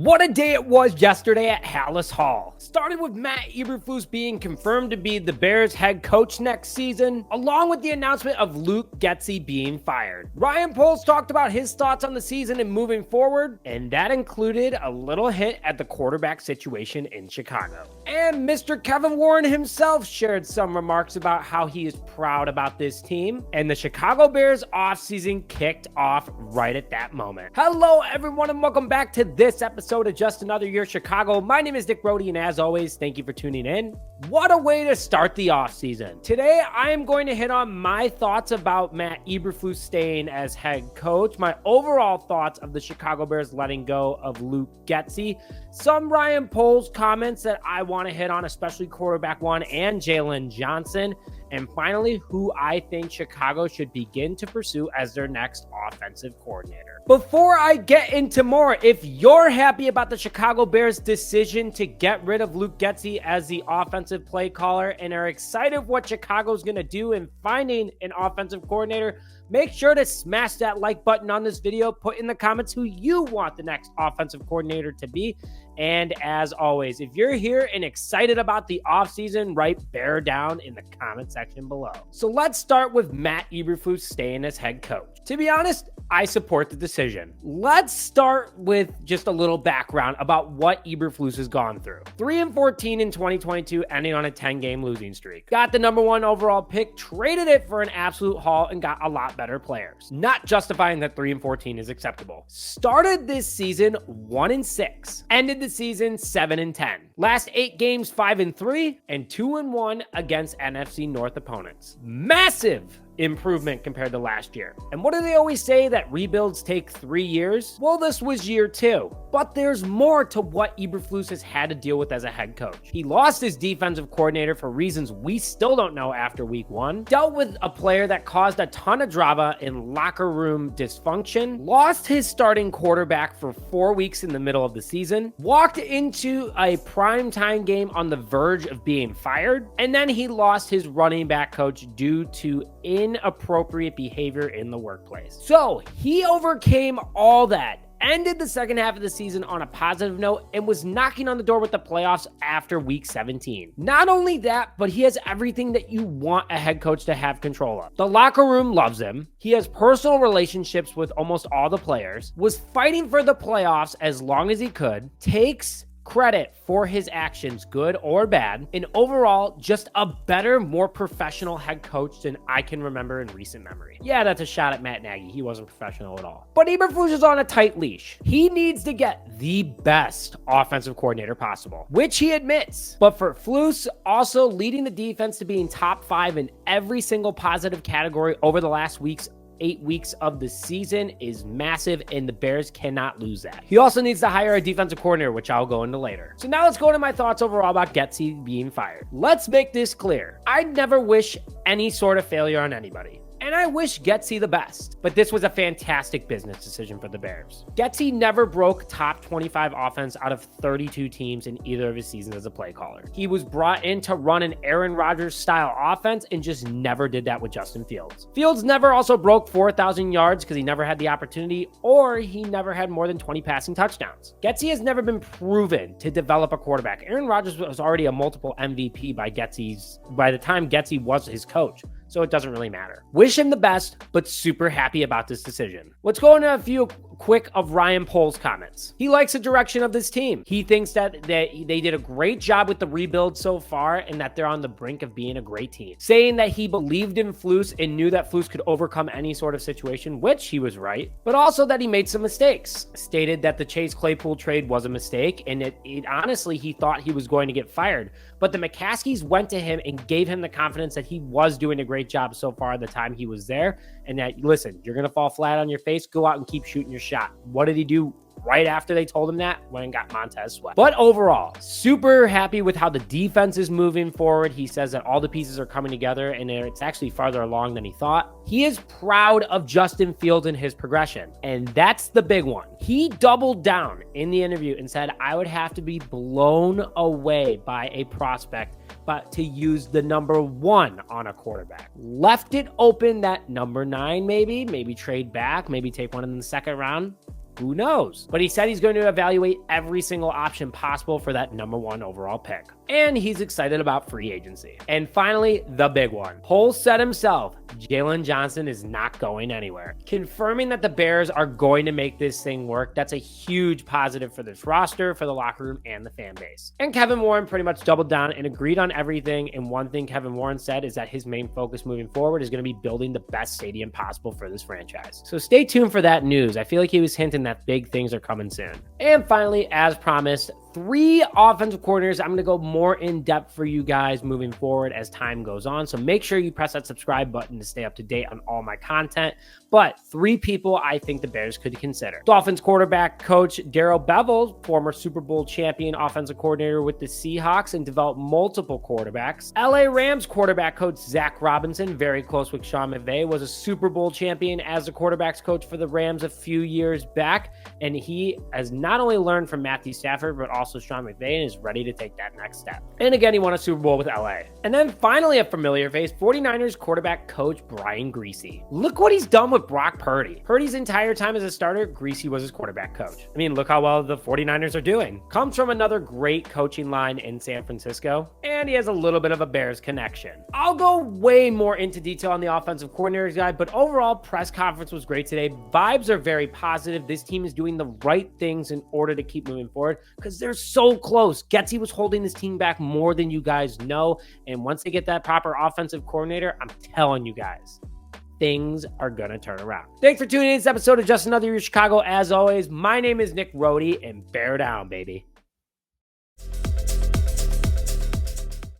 What a day it was yesterday at Halas Hall. Started with Matt Eberflus being confirmed to be the Bears head coach next season, along with the announcement of Luke Getsy being fired. Ryan Poles talked about his thoughts on the season and moving forward, and that included a little hit at the quarterback situation in Chicago. And Mr. Kevin Warren himself shared some remarks about how he is proud about this team, and the Chicago Bears offseason kicked off right at that moment. Hello everyone and welcome back to this episode of Just Another Year Chicago. My name is Nick Brody, and as always, thank you for tuning in. What a way to start the offseason. Today, I am going to hit on my thoughts about Matt Eberflus staying as head coach, my overall thoughts of the Chicago Bears letting go of Luke Getsy, some Ryan Poles comments that I want to hit on, especially quarterback one and Jalen Johnson, and finally, who I think Chicago should begin to pursue as their next offensive coordinator. Before I get into more, if you're happy about the Chicago Bears' decision to get rid of Luke Getsy as the offensive play caller and are excited what Chicago's going to do in finding an offensive coordinator, make sure to smash that like button on this video. Put in the comments who you want the next offensive coordinator to be. And as always, if you're here and excited about the offseason, write bear down in the comment section below. So let's start with Matt Eberflus staying as head coach. To be honest, I support the decision. Let's start with just a little background about what Eberflus has gone through. 3-14 in 2022, ending on a 10-game losing streak. Got the number one overall pick, traded it for an absolute haul, and got a lot better players. Not justifying that 3-14 is acceptable. Started this season 1-6. Ended the season 7-10. Last 8 games 5-3 and 2-1 against NFC North opponents. Massive improvement compared to last year. And what do they always say, that rebuilds take 3 years? Well, this was year 2. But there's more to what Eberflus has had to deal with as a head coach. He lost his defensive coordinator for reasons we still don't know after week 1. Dealt with a player that caused a ton of drama in locker room dysfunction. Lost his starting quarterback for 4 weeks in the middle of the season. Walked into a primetime game on the verge of being fired. And then he lost his running back coach due to inappropriate behavior in the workplace. So he overcame all that, ended the second half of the season on a positive note, and was knocking on the door with the playoffs after week 17. Not only that, but he has everything that you want a head coach to have control of. The locker room loves him. He has personal relationships with almost all the players, was fighting for the playoffs as long as he could, takes credit for his actions, good or bad, and overall, just a better, more professional head coach than I can remember in recent memory. Yeah, that's a shot at Matt Nagy. He wasn't professional at all. But Eberflus is on a tight leash. He needs to get the best offensive coordinator possible, which he admits. But for Flus, also leading the defense to being top 5 in every single positive category over the last 8 weeks of the season is massive, and the Bears cannot lose that. He also needs to hire a defensive coordinator, which I'll go into later. So now let's go into my thoughts overall about Getsy being fired. Let's make this clear. I never wish any sort of failure on anybody, and I wish Getsy the best, but this was a fantastic business decision for the Bears. Getsy never broke top 25 offense out of 32 teams in either of his seasons as a play caller. He was brought in to run an Aaron Rodgers style offense and just never did that with Justin Fields. Fields never also broke 4,000 yards because he never had the opportunity, or he never had more than 20 passing touchdowns. Getsy has never been proven to develop a quarterback. Aaron Rodgers was already a multiple MVP by the time Getsy was his coach, so it doesn't really matter. Wish him the best, but super happy about this decision. Let's go into a few quick of Ryan Poles' comments. He likes the direction of this team. He thinks that they did a great job with the rebuild so far and that they're on the brink of being a great team. Saying that he believed in Flus and knew that Flus could overcome any sort of situation, which he was right, but also that he made some mistakes. Stated that the Chase Claypool trade was a mistake, and it honestly, he thought he was going to get fired, but the McCaskies went to him and gave him the confidence that he was doing a great job so far the time he was there, and that, listen, you're going to fall flat on your face, go out and keep shooting your shot. What did he do right after they told him that? Went and got Montez Sweat. But overall, super happy with how the defense is moving forward. He says that all the pieces are coming together and it's actually farther along than he thought. He is proud of Justin Fields and his progression, and that's the big one. He doubled down in the interview and said, I would have to be blown away by a prospect but to use the number 1 on a quarterback. Left it open that number 9, maybe trade back, maybe take one in the second round. Who knows? But he said he's going to evaluate every single option possible for that number 1 overall pick. And he's excited about free agency. And finally, the big one. Poles said himself, Jalen Johnson is not going anywhere. Confirming that the Bears are going to make this thing work, that's a huge positive for this roster, for the locker room, and the fan base. And Kevin Warren pretty much doubled down and agreed on everything. And one thing Kevin Warren said is that his main focus moving forward is going to be building the best stadium possible for this franchise. So stay tuned for that news. I feel like he was hinting that big things are coming soon. And finally, as promised, 3 offensive coordinators. I'm going to go more in depth for you guys moving forward as time goes on. So make sure you press that subscribe button to stay up to date on all my content. But 3 people I think the Bears could consider. Dolphins quarterback coach Darrell Bevell, former Super Bowl champion offensive coordinator with the Seahawks and developed multiple quarterbacks. LA Rams quarterback coach Zach Robinson, very close with Sean McVay, was a Super Bowl champion as a quarterbacks coach for the Rams a few years back. And he has not only learned from Matthew Stafford, but also Sean McVay, and is ready to take that next step. And again, he won a Super Bowl with LA. And then finally, a familiar face, 49ers quarterback coach Brian Griese. Look what he's done with Brock Purdy. Purdy's entire time as a starter, Griese was his quarterback coach. I mean, look how well the 49ers are doing. Comes from another great coaching line in San Francisco, and he has a little bit of a Bears connection. I'll go way more into detail on the offensive coordinators guy, but overall, press conference was great today. Vibes are very positive. This team is doing the right things in order to keep moving forward because they're so close. Getsy was holding this team back more than you guys know, and once they get that proper offensive coordinator, I'm telling you guys, things are going to turn around. Thanks for tuning in to this episode of Just Another Year Chicago. As always, my name is Nick Rohde, and bear down, baby.